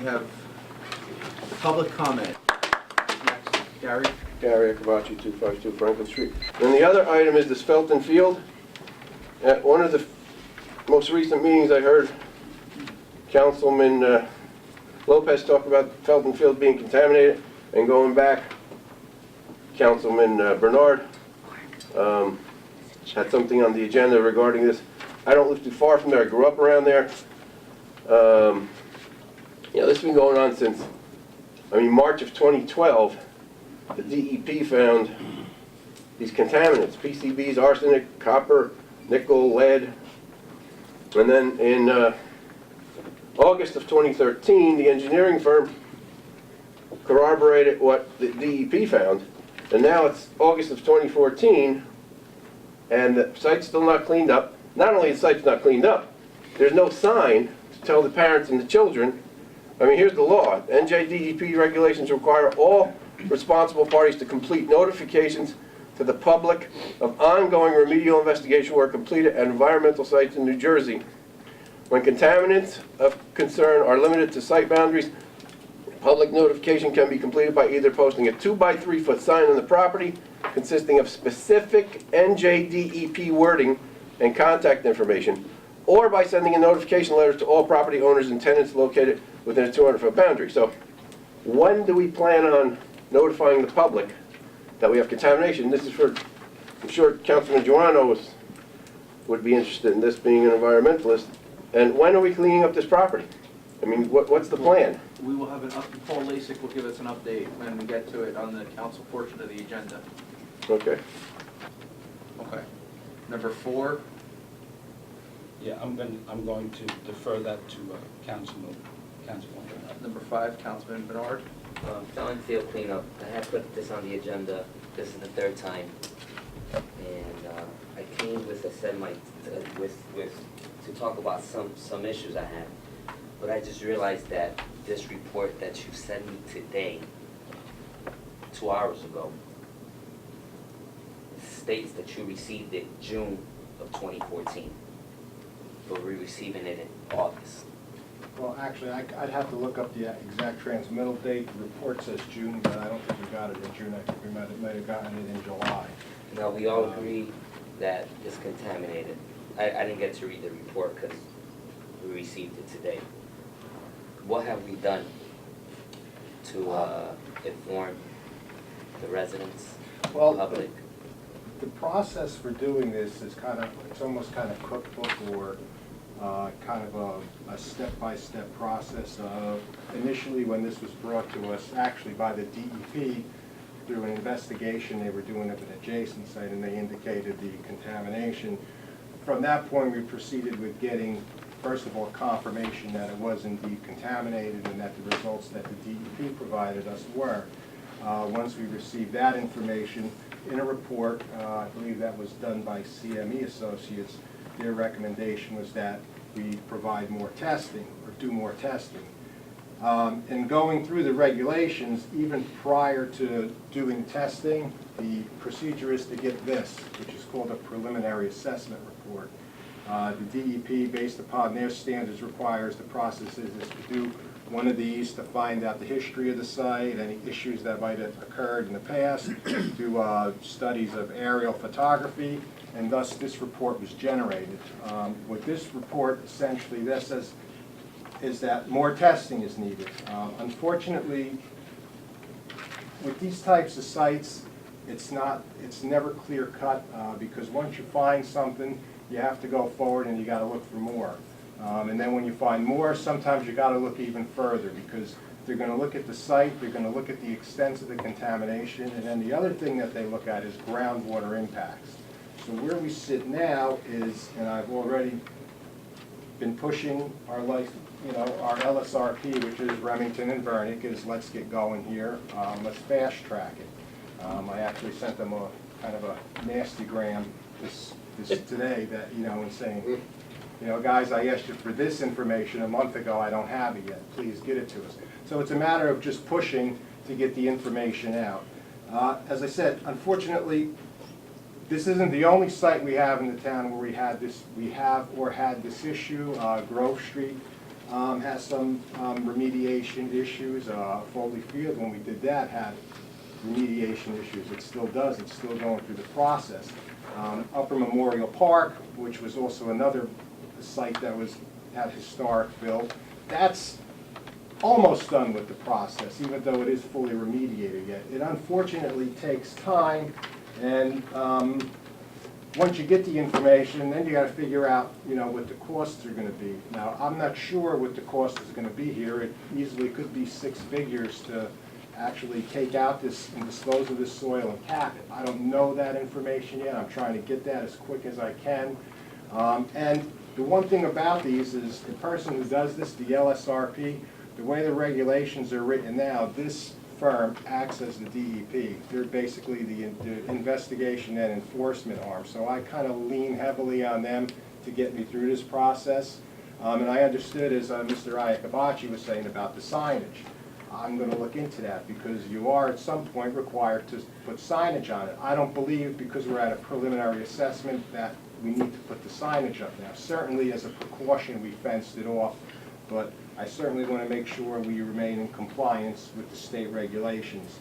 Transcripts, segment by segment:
have public comment. Next, Gary. Gary Akabachi, 252 Franklin Street. And the other item is this Felton Field. At one of the most recent meetings, I heard Councilman Lopez talk about Felton Field being contaminated, and going back, Councilman Bernard had something on the agenda regarding this. I don't live too far from there. I grew up around there. This has been going on since, March of 2012. The DEP found these contaminants, PCBs, arsenic, copper, nickel, lead. And then in August of 2013, the engineering firm corroborated what the DEP found. And now it's August of 2014, and the site's still not cleaned up. Not only is the site's not cleaned up, there's no sign to tell the parents and the children. Here's the law. NJDEP regulations require all responsible parties to complete notifications to the public of ongoing remedial investigation work completed at environmental sites in New Jersey. When contaminants of concern are limited to site boundaries, public notification can be completed by either posting a 2 by 3 foot sign on the property consisting of specific NJDEP wording and contact information, or by sending a notification letter to all property owners and tenants located within a 200-foot boundary. So when do we plan on notifying the public that we have contamination? This is for, I'm sure Councilman Joanno would be interested in this, being an environmentalist. And when are we cleaning up this property? What's the plan? We will have Paul Lasik will give us an update when we get to it on the council portion of the agenda. Okay. Okay. Number 4. Yeah, I'm going to defer that to Councilman. Number 5, Councilman Bernard. Felton Field cleanup. I had put this on the agenda. This is the 3rd time, and I came with to talk about some issues I had. But I just realized that this report that you sent me today, 2 hours ago, states that you received it June of 2014, but we're receiving it in August. Well, actually, I'd have to look up the exact transmittal date. The report says June, but I don't think we got it in June. I think we might have gotten it in July. Now, we all agree that it's contaminated. I didn't get to read the report because we received it today. What have we done to inform the residents, the public? The process for doing this is it's almost kind of cookbook, or kind of a step-by-step process of, initially when this was brought to us, actually by the DEP, through an investigation. They were doing it at an adjacent site, and they indicated the contamination. From that point, we proceeded with getting, first of all, confirmation that it was indeed contaminated and that the results that the DEP provided us were. Once we received that information in a report, I believe that was done by CME Associates, their recommendation was that we provide more testing, or do more testing. And going through the regulations, even prior to doing testing, the procedure is to get this, which is called a preliminary assessment report. The DEP, based upon their standards, requires the process is to do one of these to find out the history of the site, any issues that might have occurred in the past, do studies of aerial photography, and thus this report was generated. With this report, essentially, this says is that more testing is needed. Unfortunately, with these types of sites, it's never clear cut, because once you find something, you have to go forward and you got to look for more. And then when you find more, sometimes you got to look even further, because they're going to look at the site, they're going to look at the extent of the contamination, and then the other thing that they look at is groundwater impacts. So where we sit now is, and I've already been pushing our our LSRP, which is Remington and Vernick, is let's get going here. Let's fast track it. I actually sent them a kind of a nastygram this today that, and saying, guys, I asked you for this information a month ago. I don't have it yet. Please get it to us. So it's a matter of just pushing to get the information out. As I said, unfortunately, this isn't the only site we have in the town where we have or had this issue. Grove Street, has some remediation issues. Felton Field, when we did that, had remediation issues. It still does. It's still going through the process. Upper Memorial Park, which was also another site that had historic fill, that's almost done with the process, even though it is fully remediated yet. It unfortunately takes time, and once you get the information, then you got to figure out, what the costs are going to be. Now, I'm not sure what the cost is going to be here. It easily could be 6 figures to actually take out this and dispose of this soil and cap it. I don't know that information yet. I'm trying to get that as quick as I can. And the one thing about these is the person who does this, the LSRP, the way the regulations are written now, this firm acts as the DEP. They're basically the investigation and enforcement arm. So I kind of lean heavily on them to get me through this process. And I understood, as Mr. Iacobacci was saying about the signage, I'm going to look into that because you are at some point required to put signage on it. I don't believe, because we're at a preliminary assessment, that we need to put the signage up now. Certainly as a precaution, we fenced it off, but I certainly want to make sure we remain in compliance with the state regulations.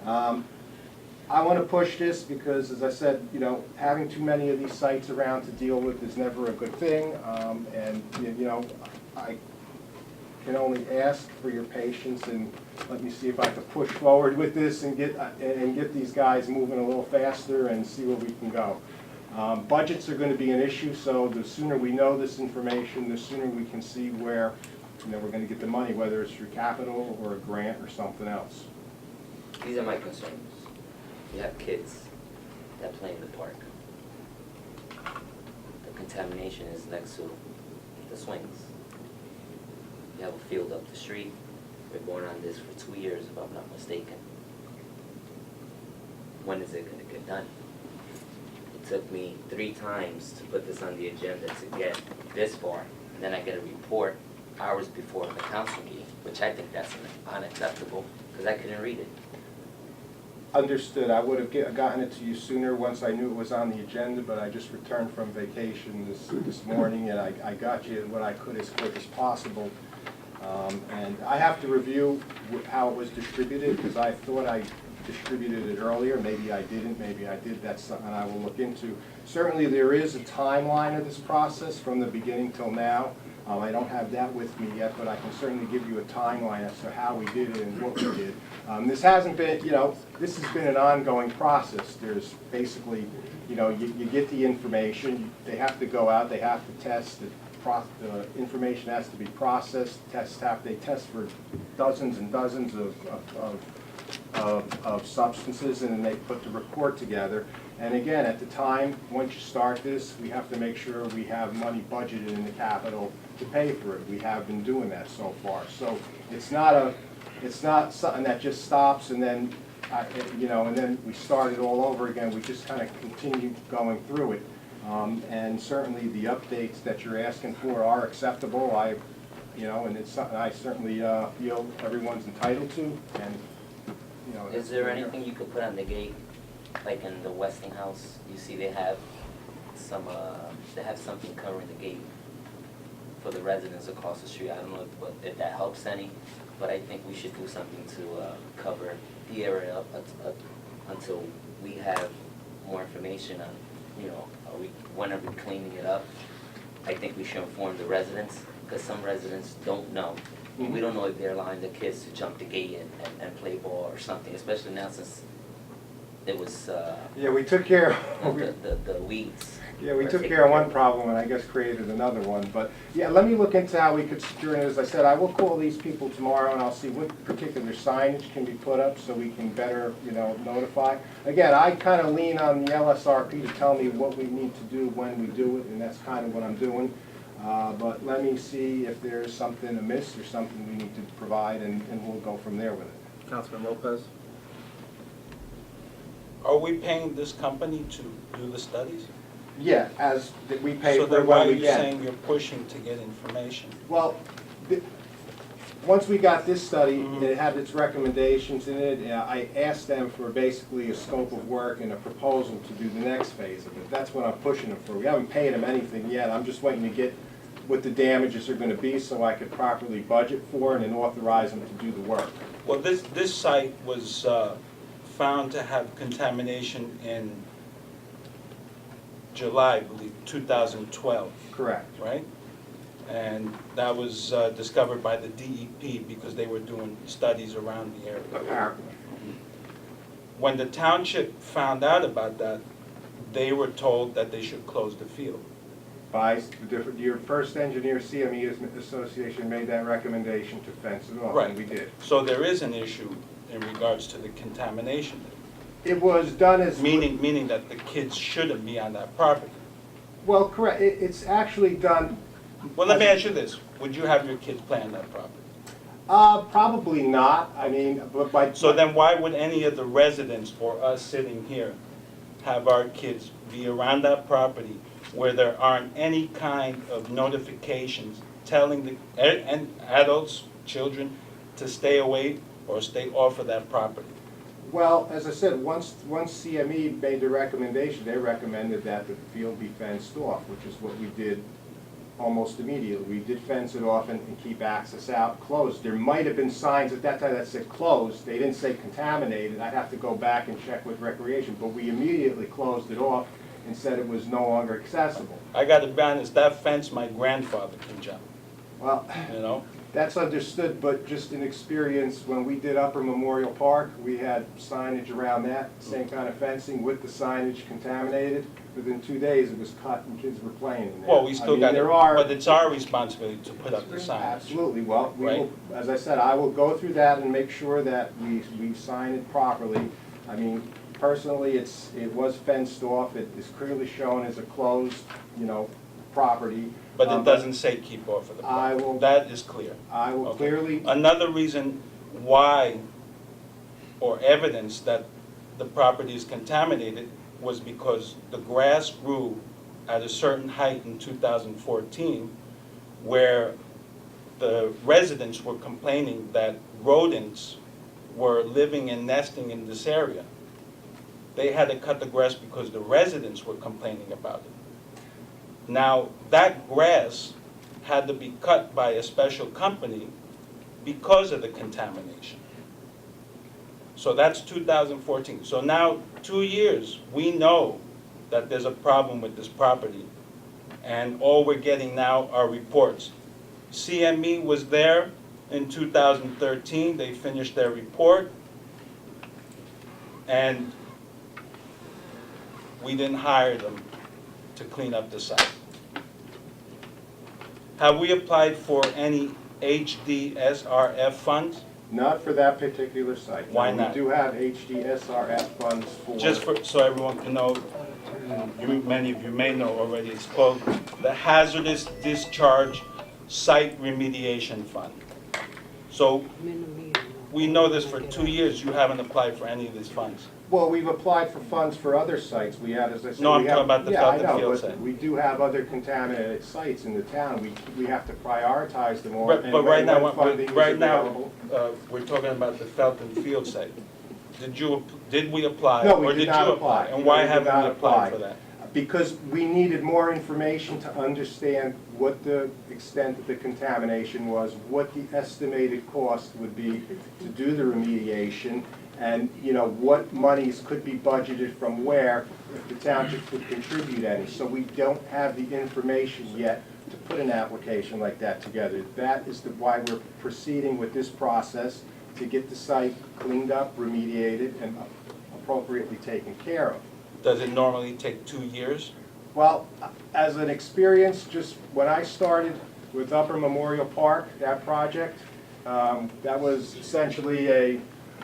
I want to push this because, as I said, having too many of these sites around to deal with is never a good thing. And I can only ask for your patience and let me see if I can push forward with this and get these guys moving a little faster and see where we can go. Budgets are going to be an issue, so the sooner we know this information, the sooner we can see where we're going to get the money, whether it's through capital or a grant or something else. These are my concerns. You have kids that play in the park. The contamination is next to the swings. You have a field up the street. We're going on this for 2 years, if I'm not mistaken. When is it going to get done? It took me 3 times to put this on the agenda to get this far. And then I get a report hours before the council meeting, which I think that's unacceptable because I couldn't read it. Understood. I would have gotten it to you sooner once I knew it was on the agenda, but I just returned from vacation this morning, and I got you what I could as quick as possible. And I have to review how it was distributed, because I thought I distributed it earlier. Maybe I didn't, maybe I did. That's something I will look into. Certainly there is a timeline of this process from the beginning till now. I don't have that with me yet, but I can certainly give you a timeline as to how we did it and what we did. This hasn't been, this has been an ongoing process. There's basically, you get the information, they have to go out, they have to test, the information has to be processed, they test for dozens and dozens of substances, and then they put the report together. And again, at the time, once you start this, we have to make sure we have money budgeted in the capital to pay for it. We have been doing that so far. So it's not something that just stops and then, and then we start it all over again. We just kind of continue going through it. And certainly the updates that you're asking for are acceptable. And it's something I certainly feel everyone's entitled to. And Is there anything you could put on the gate, like in the Westinghouse? You see, they have something covering the gate for the residents across the street. I don't know if that helps any, but I think we should do something to cover the area up until we have more information on, when are we cleaning it up. I think we should inform the residents, because some residents don't know. Mm-hmm. We don't know if they're allowing the kids to jump the gate and play ball or something, especially now since it was yeah, we took care of the weeds. Yeah, we took care of one problem and I guess created another one. But yeah, let me look into how we could secure it. As I said, I will call these people tomorrow and I'll see what particular signage can be put up so we can better, notify. Again, I kind of lean on the LSRP to tell me what we need to do when we do it, and that's kind of what I'm doing. But let me see if there's something amiss or something we need to provide, and we'll go from there with it. Councilman Lopez? Are we paying this company to do the studies? Yeah, as we pay So for then why when are we you get. saying you're pushing to get information? Well, once we got this study, it had its recommendations in it. I asked them for basically a scope of work and a proposal to do the next phase of it. That's what I'm pushing them for. We haven't paid them anything yet. I'm just waiting to get what the damages are gonna be, so I could properly budget for it and authorize them to do the work. Well, this site was found to have contamination in July, I believe, 2012, Correct. right? And that was discovered by the DEP because they were doing studies around the area. Apparently. When the township found out about that, they were told that they should close the field. By your first engineer, CME Association made that recommendation to fence it off, Right. and we did. So there is an issue in regards to the contamination, It was done as. meaning that the kids shouldn't be on that property. Well, correct, it's actually done, Well, let me ask you this, would you have your kids play on that property? probably not, I mean, but by. So then why would any of the residents or us sitting here have our kids be around that property where there aren't any kind of notifications telling the, and adults, children, to stay away or stay off of that property? Well, as I said, once CME made the recommendation, they recommended that the field be fenced off, which is what we did almost immediately. We did fence it off and keep access out, closed. There might have been signs at that time that said closed, they didn't say contaminated, I'd have to go back and check with Recreation, but we immediately closed it off and said it was no longer accessible. I gotta be honest, that fence my grandfather can jump, Well, you know? that's understood, but just in experience, when we did Upper Memorial Park, we had signage around that, same kind of fencing with the signage contaminated. Within 2 days, it was cut and kids were playing in there. Well, we I still mean, got it, there are. but it's our responsibility to put up the signs. Absolutely, well, we Right. will, as I said, I will go through that and make sure that we sign it properly. I mean, personally, it was fenced off, it is clearly shown as a closed, property. But it doesn't say keep off of the I property. will- That is clear. I will Okay. clearly, Another reason why, or evidence that the property is contaminated, was because the grass grew at a certain height in 2014, where the residents were complaining that rodents were living and nesting in this area. They had to cut the grass because the residents were complaining about it. Now, that grass had to be cut by a special company because of the contamination. So that's 2014. So now, 2 years, we know that there's a problem with this property, and all we're getting now are reports. CME was there in 2013, they finished their report, and we didn't hire them to clean up the site. Have we applied for any HDSRF funds? not for that particular site. Why Now, not? We do have HDSRF funds for. Just for, so everyone can know, many of you may know already, it's called the Hazardous Discharge Site Remediation Fund. So, we know this for 2 years, you haven't applied for any of these funds. Well, we've applied for funds for other sites. We have, as I said. No, I'm we have- talking about the Yeah, I Felton know, Field but site. we do have other contaminated sites in the town. We have to prioritize them all. But and right now, when funding is right now, available- we're talking about the Felton Field site. Did we apply? No, we Or did did you not apply? apply. And No, why we did haven't not we applied apply. for that? Because we needed more information to understand what the extent of the contamination was, what the estimated cost would be to do the remediation, and, what monies could be budgeted from where, if the township could contribute any. So we don't have the information yet to put an application like that together. That is why we're proceeding with this process, to get the site cleaned up, remediated, and appropriately taken care of. Does it normally take 2 years? Well, as an experience, just when I started with Upper Memorial Park, that project, that was essentially a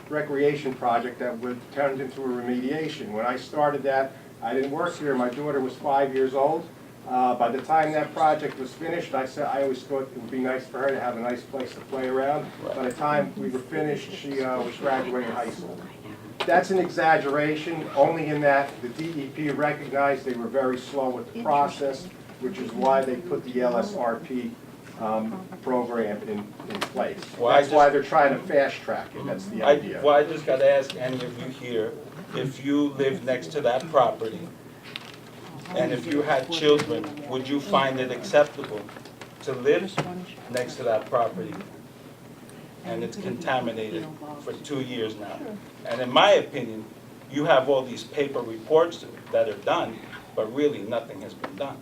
recreation project that would turned into a remediation. When I started that, I didn't work here, my daughter was 5 years old. By the time that project was finished, I always thought it would be nice for her to have a nice place to play around. By the time we were finished, she was graduating high school. That's an exaggeration, only in that the DEP recognized they were very slow with the process, which is why they put the LSRP program in place. Well, I That's why just- they're trying to fast track it, that's the idea. Well, I just gotta ask any of you here, if you live next to that property, and if you had children, would you find it acceptable to live next to that property, and it's contaminated for 2 years now. And in my opinion, you have all these paper reports that are done, but really nothing has been done.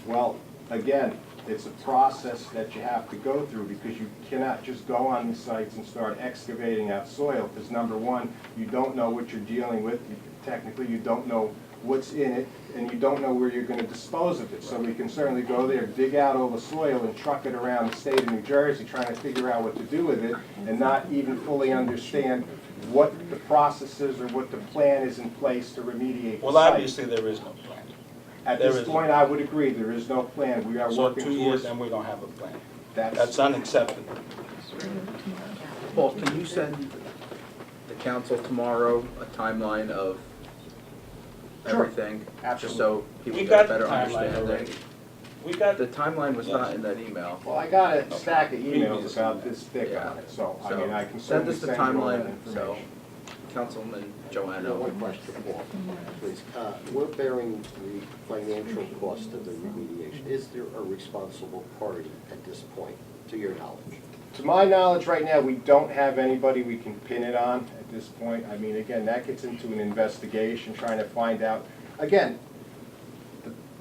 Well, again, it's a process that you have to go through because you cannot just go on these sites and start excavating out soil because number one, you don't know what you're dealing with. Technically, you don't know what's in it and you don't know where you're going to dispose of it. So we can certainly go there, dig out all the soil and truck it around the state of New Jersey trying to figure out what to do with it and not even fully understand what the process is or what the plan is in place to remediate the Well, site. obviously, there is no plan. At there this is- point, I would agree, there is no plan. We are So working 2 years towards, and we don't have a plan. that's, That's unacceptable. Paul, can you send the council tomorrow a timeline of Sure. everything? Just Absolutely. so people We get a got the better timeline understanding. already. We got, The timeline was not in that email. well, I got a stack of Okay. emails about this thick Yeah. on it, so, I So, mean, I can send certainly us the send you all that timeline, so information. Councilman Joanna. One question, Paul, please. We're bearing the financial cost of the remediation. Is there a responsible party at this point, to your knowledge? To my knowledge, right now, we don't have anybody we can pin it on at this point. I mean, again, that gets into an investigation, trying to find out. Again,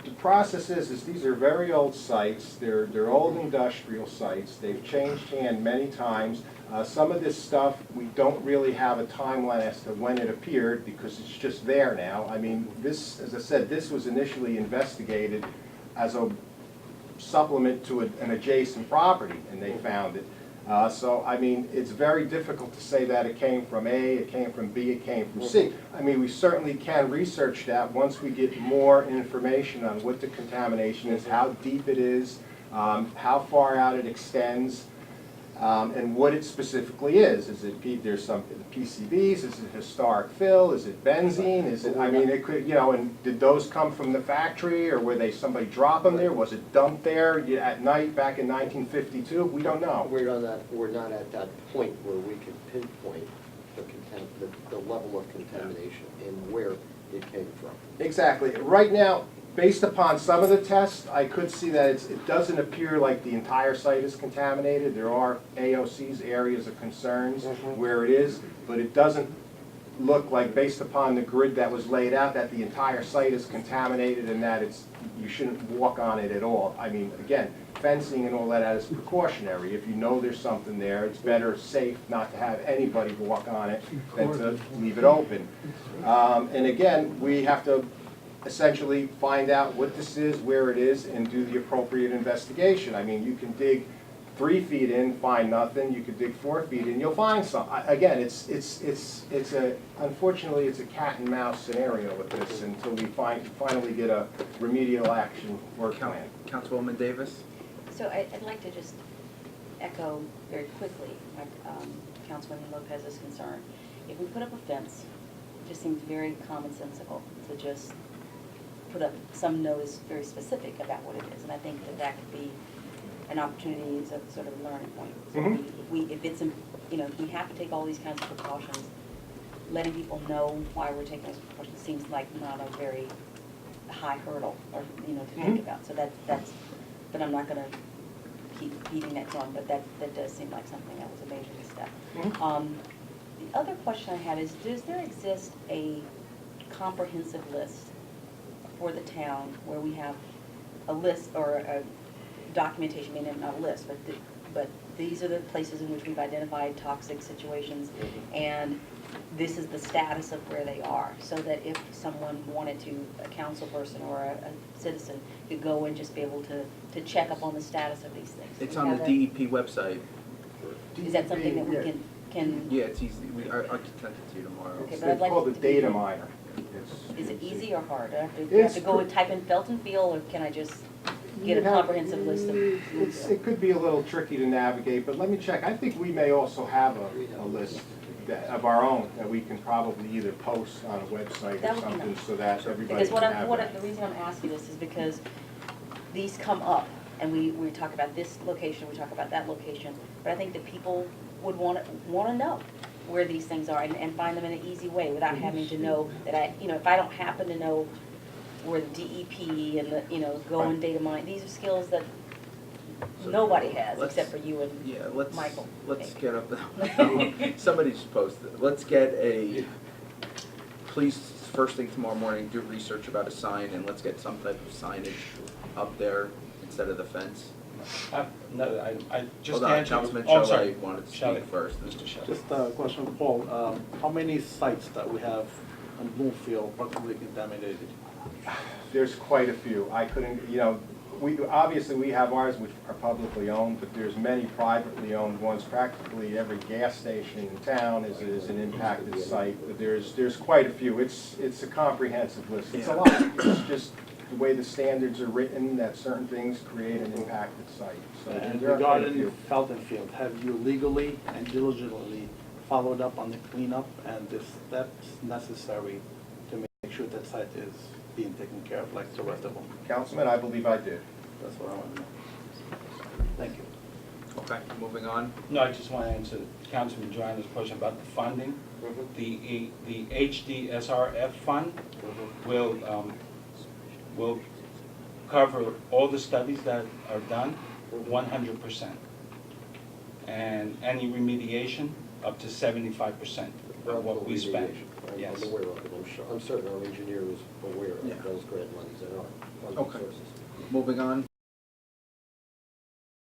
the process is these are very old sites. They're old industrial sites. They've changed hand many times. Some of this stuff, we don't really have a timeline as to when it appeared because it's just there now. I mean, this, as I said, this was initially investigated as a supplement to an adjacent property, and they found it. So, I mean, it's very difficult to say that it came from A, it came from B, it came from C. I mean, we certainly can research that once we get more information on what the contamination is, how deep it is, how far out it extends, and what it specifically is. Is it, there's some PCBs, is it historic fill, is it benzene, is it, I mean, it could, you know, and did those come from the factory, or were they, somebody drop them there, was it dumped there at night back in 1952? We don't know. We're not at that point where we can pinpoint the level of contamination and where it came from. Exactly. Right now, based upon some of the tests, I could see that it doesn't appear like the entire site is contaminated. There are AOCs, areas of concerns, where it is, but it doesn't look like, based upon the grid that was laid out, that the entire site is contaminated and that you shouldn't walk on it at all. I mean, again, fencing and all that is precautionary. If you know there's something there, it's better safe not to have anybody walk on it than to leave it open. And again, we have to essentially find out what this is, where it is, and do the appropriate investigation. I mean, you can dig 3 feet in, find nothing. You could dig 4 feet in, you'll find some. Again, unfortunately, it's a cat and mouse scenario with this until we finally get a remedial action work plan. Councilwoman Davis? So I'd like to just echo very quickly Councilman Lopez's concern. If we put up a fence, it just seems very commonsensical to just put up some notice very specific about what it is. And I think that could be an opportunity as a sort of learning point. So if we have to take all these kinds of precautions, letting people know why we're taking those precautions seems like not a very high hurdle or, to think about. So that's, but I'm not gonna keep beating that drum, but that does seem like something that was a major step. The other question I have is, does there exist a comprehensive list for the town where we have a list or a documentation, maybe not a list, but these are the places in which we've identified toxic situations, and this is the status of where they are, so that if someone wanted to, a council person or a citizen could go and just be able to check up on the status of these things. It's We on have the a- DEP website. Is that something that we can, Yeah, it's easy. I can send it to you tomorrow. Okay, It's but I'd like called it the to be- data miner. is it easy or hard? Do I have It's to go and type in Felton Field, or can I just get a You have- comprehensive list of? It could be a little tricky to navigate, but let me check. I think we may also have a list of our own that we can probably either post on a website That or would be something nice. so that everybody Because can have that. the reason I'm asking this is because these come up, and we talk about this location, we talk about that location, but I think that people would want to know where these things are and find them in an easy way without having to know that if I don't happen to know where the DEP and the, go and data mine, these are skills that Nobody has, Let's- except for you and Yeah, let's, Michael, let's maybe. get up, somebody just posted, let's get please, first thing tomorrow morning, do research about a sign and let's get some type of signage up there instead of the fence. No, I just Hold on, answered. Councilman Oh, I'm Shelley sorry. wanted to Shelley. speak first. Mr. Shelley. Just a question, Paul. How many sites that we have on Bloomfield possibly contaminated? There's quite a few. I couldn't, obviously we have ours which are publicly owned, but there's many privately owned ones. Practically every gas station in town is an impacted site. But there's quite a few. It's a comprehensive list. It's a lot. It's just the way the standards are written that certain things create an impacted site. So And there are quite a regarding few. Felton Field, have you legally and diligently followed up on the cleanup and the steps necessary to make sure that site is being taken care of like the rest of them? Councilman, I believe I did. That's what I want to know. Thank you. Okay, moving on. No, I just want to answer Councilman Joanna's question about the funding. The HDSRF fund will cover all the studies that are done, 100%. And any remediation, up to 75% of what we spend. Yes. I'm aware of it, I'm certain our engineer is aware Yeah. of those grant monies and our funding Okay. sources. Moving on,